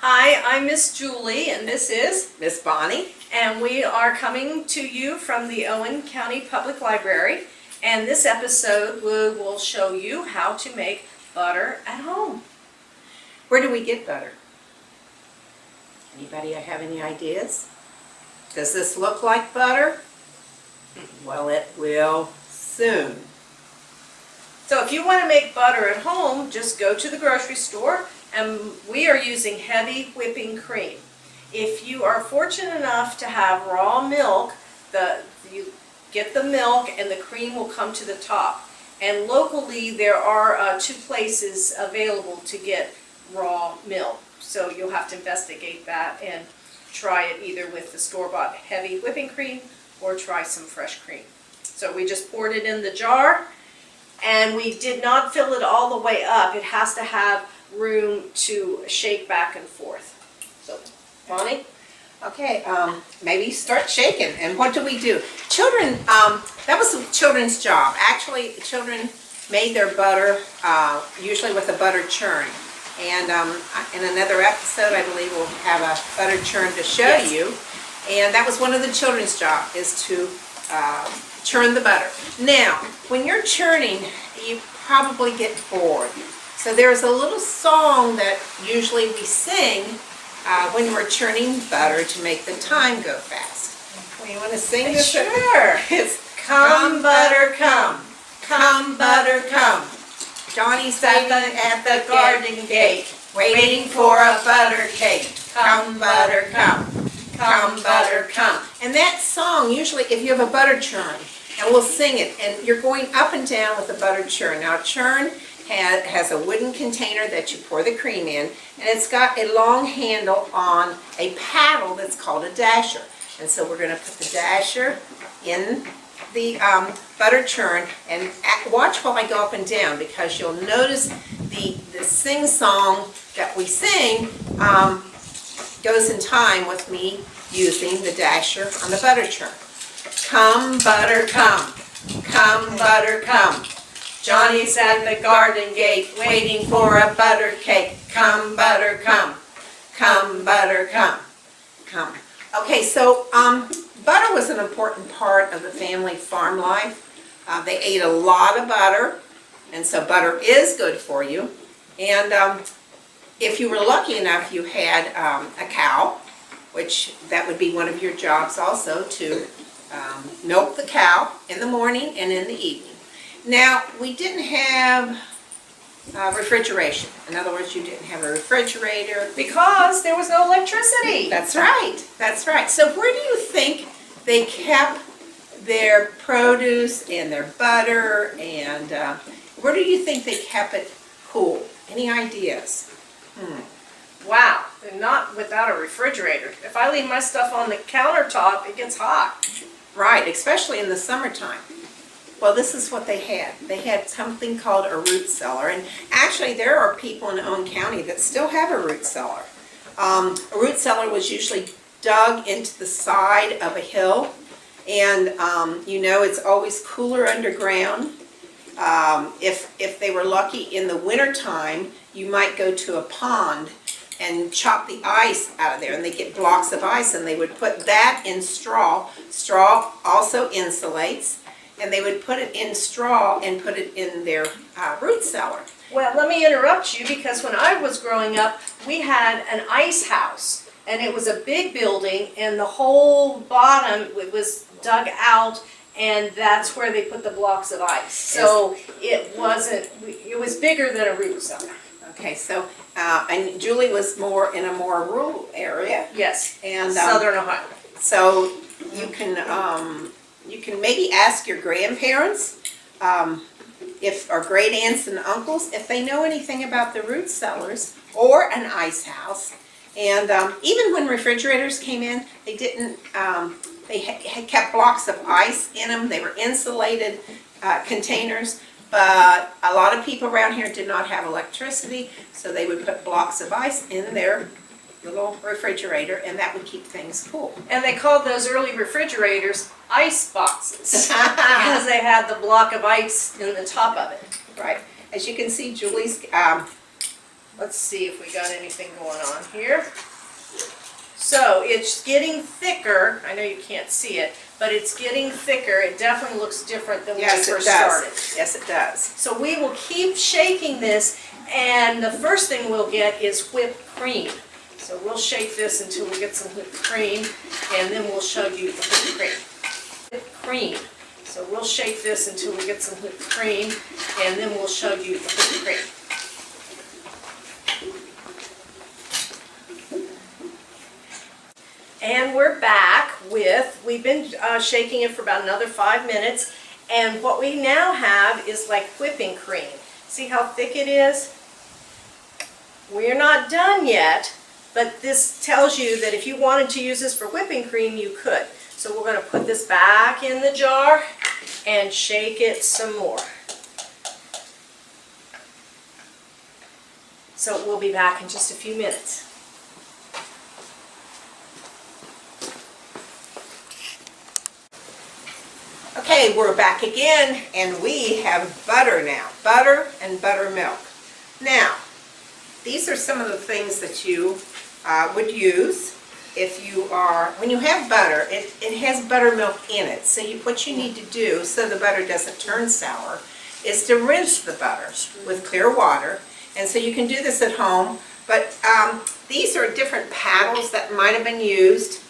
Hi, I'm Miss Julie, and this is Miss Bonnie. and we are coming to you from the Owen County Public Library. And this episode we will show you how to make butter at home. Where do we get butter? Anybody have any ideas? Does this look like butter? Well, it will soon. So if you want to make butter at home, just go to the grocery store, and we are using heavy whipping cream. If you are fortunate enough to have raw milk, you get the milk and the cream will come to the top. And locally there are 2 places available to get raw milk. So you'll have to investigate that and try it either with the store-bought heavy whipping cream or try some fresh cream. So we just poured it in the jar, and we did not fill it all the way up. It has to have room to shake back and forth. So, Bonnie? Okay, maybe start shaking. And what do we do? Children, that was the children's job. Actually, children made their butter, usually with a butter churn. And in another episode, I believe we'll have a butter churn to show you. And that was one of the children's job, is to churn the butter. Now, when you're churning, you probably get bored. So there's a little song that usually we sing when we're churning butter to make the time go fast. Well, you want to sing this? Sure. It's Come butter come, come butter come. Johnny's Sitting at the garden gate, waiting for a butter cake. Come butter come, come butter come. And that song, usually if you have a butter churn, and we'll sing it, and you're going up and down with the butter churn. Now, a churn has a wooden container that you pour the cream in, and it's got a long handle on a paddle that's called a dasher. And so we're going to put the dasher in the butter churn, and watch while I go up and down, because you'll notice the sing-song that we sing goes in time with me using the dasher on the butter churn. Come butter come, come butter come. Johnny's at the garden gate, waiting for a butter cake. Come butter come, come butter come, come. Okay, so butter was an important part of the family farm life. They ate a lot of butter, and so butter is good for you. And if you were lucky enough, you had a cow, which that would be one of your jobs also, to milk the cow in the morning and in the evening. Now, we didn't have refrigeration. In other words, you didn't have a refrigerator. Because there was no electricity. That's right. That's right. So where do you think they kept their produce and their butter, and where do you think they kept it cool? Any ideas? Wow, they're not without a refrigerator. If I leave my stuff on the countertop, it gets hot. Right, especially in the summertime. Well, this is what they had. They had something called a root cellar, and actually there are people in Owen County that still have a root cellar. A root cellar was usually dug into the side of a hill, and you know, it's always cooler underground. If they were lucky in the wintertime, you might go to a pond and chop the ice out of there, and they get blocks of ice, and they would put that in straw. Straw also insulates, and they would put it in straw and put it in their root cellar. Well, let me interrupt you, because when I was growing up, we had an ice house, and it was a big building, and the whole bottom was dug out, and that's where they put the blocks of ice. So it was bigger than a root cellar. Okay, so and Julie was more in a more rural area. Yes, and Southern Ohio. So you can maybe ask your grandparents, or great aunts and uncles, if they know anything about the root cellars or an ice house. And even when refrigerators came in, they didn't. They had kept blocks of ice in them. They were insulated containers. But a lot of people around here did not have electricity, so they would put blocks of ice in their little refrigerator, and that would keep things cool. And they called those early refrigerators ice boxes because they had the block of ice in the top of it. Right. As you can see, Julie's Let's see if we got anything going on here. So it's getting thicker. I know you can't see it, but it's getting thicker. It definitely looks different than when we first started. Yes, it does. So we will keep shaking this, and the first thing we'll get is whipped cream. So we'll shake this until we get some whipped cream, and then we'll show you the whipped cream. Whipped cream. So we'll shake this until we get some whipped cream, and then we'll show you the whipped cream. And we're back with, we've been shaking it for about another 5 minutes, and what we now have is like whipping cream. See how thick it is? We're not done yet, but this tells you that if you wanted to use this for whipping cream, you could. So we're going to put this back in the jar and shake it some more. So we'll be back in just a few minutes. Okay, we're back again, and we have butter now. Butter and buttermilk. Now, these are some of the things that you would use if you are, when you have butter, it has buttermilk in it. So what you need to do so the butter doesn't turn sour is to rinse the butter with clear water. And so you can do this at home, but these are different paddles that might have been used.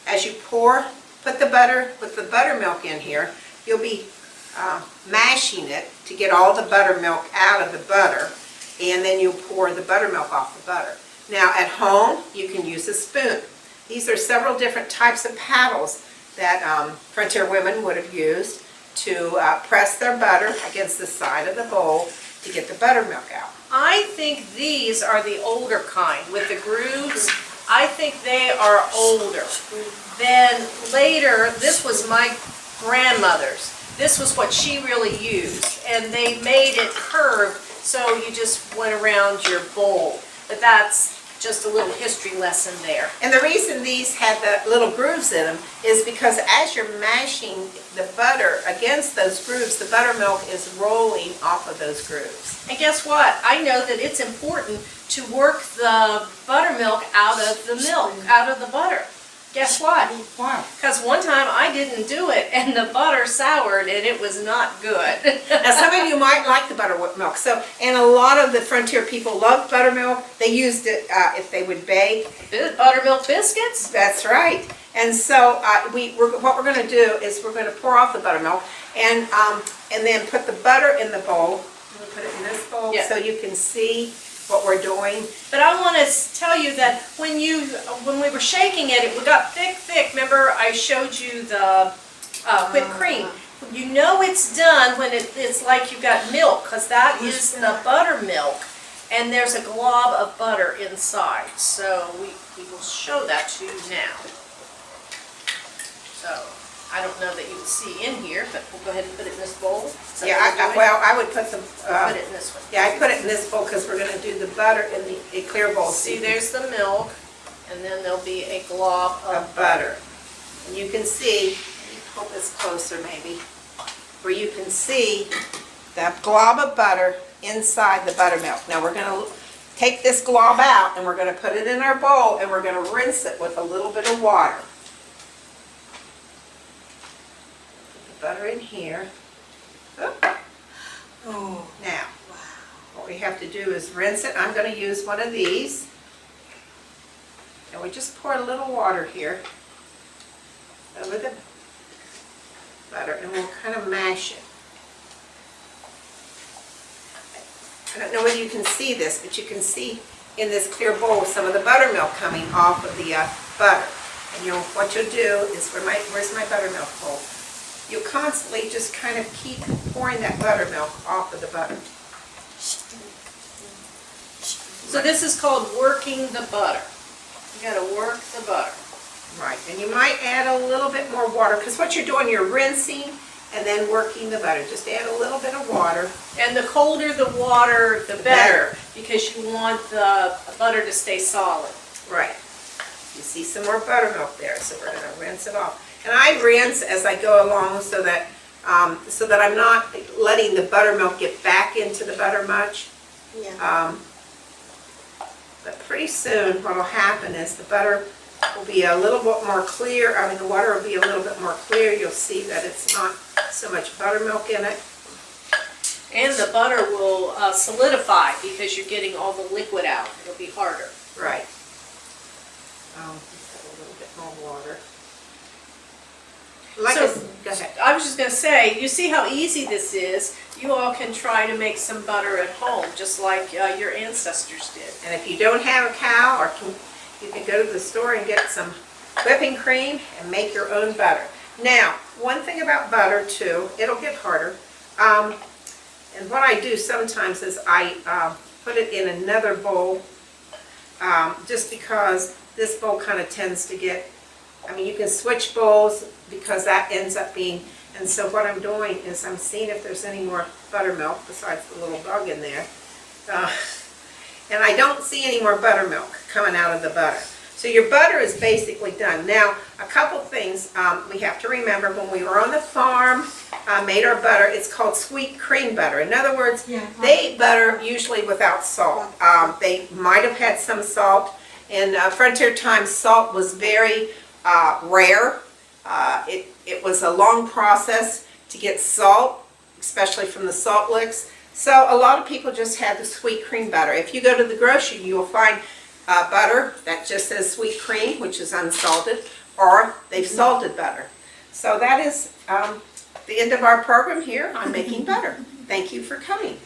As you put the butter with the buttermilk in here, you'll be mashing it to get all the buttermilk out of the butter, and then you'll pour the buttermilk off the butter. Now at home, you can use a spoon. These are several different types of paddles that frontier women would have used to press their butter against the side of the bowl to get the buttermilk out. I think these are the older kind with the grooves. I think they are older. Then later, this was my grandmother's. This was what she really used, and they made it curved so you just went around your bowl. But that's just a little history lesson there. And the reason these had the little grooves in them is because as you're mashing the butter against those grooves, the buttermilk is rolling off of those grooves. And guess what? I know that it's important to work the buttermilk out of the milk, out of the butter. Guess what? Why? Because one time I didn't do it and the butter soured and it was not good. Now some of you might like the buttermilk. So, and a lot of the frontier people loved buttermilk. They used it if they would bake. Buttermilk biscuits? That's right. And so what we're going to do is we're going to pour off the buttermilk and then put the butter in the bowl. I'm going to put it in this bowl so you can see what we're doing. But I want to tell you that when we were shaking it, it got thick. Remember I showed you the whipped cream. You know it's done when it's like you got milk, because that is the buttermilk, and there's a glob of butter inside. So we will show that to you now. So I don't know that you can see in here, but we'll go ahead and put it in this bowl. Yeah, I would put some. Put it in this one. Yeah, I put it in this bowl because we're going to do the butter in a clear bowl. See, there's the milk, and then there'll be a glob of butter. And you can see, let me pull this closer maybe, where you can see the glob of butter inside the buttermilk. Now we're going to take this glob out and we're going to put it in our bowl and we're going to rinse it with a little bit of water. Put the butter in here. Oh, now, what we have to do is rinse it. I'm going to use one of these. And we just pour a little water here over the butter and we'll kind of mash it. I don't know whether you can see this, but you can see in this clear bowl some of the buttermilk coming off of the butter. And what you'll do is, where's my buttermilk bowl? You'll constantly just kind of keep pouring that buttermilk off of the butter. So this is called working the butter. You got to work the butter. Right, and you might add a little bit more water, because what you're doing, you're rinsing and then working the butter. Just add a little bit of water. And the colder the water, the better, because you want the butter to stay solid. Right. You see some more buttermilk there, so we're going to rinse it off. And I rinse as I go along so that I'm not letting the buttermilk get back into the butter much. Yeah. But pretty soon what will happen is the butter will be a little bit more clear. I mean, the water will be a little bit more clear. You'll see that it's not so much buttermilk in it. And the butter will solidify because you're getting all the liquid out. It'll be harder. Right. Let's have a little bit more water. Go ahead. I was just going to say, you see how easy this is. You all can try to make some butter at home, just like your ancestors did. And if you don't have a cow, you can go to the store and get some whipping cream and make your own butter. Now, one thing about butter too, it'll get harder. And what I do sometimes is I put it in another bowl, just because this bowl kind of tends to get, I mean, you can switch bowls because that ends up being, and so what I'm doing is I'm seeing if there's any more buttermilk besides the little bug in there. And I don't see any more buttermilk coming out of the butter. So your butter is basically done. Now, a couple things we have to remember when we were on the farm, made our butter, it's called sweet cream butter. In other words, they eat butter usually without salt. They might have had some salt. In frontier times, salt was very rare. It was a long process to get salt, especially from the salt licks. So a lot of people just had the sweet cream butter. If you go to the grocery, you will find butter that just says sweet cream, which is unsalted, or they've salted butter. So that is the end of our program here on making butter. Thank you for coming.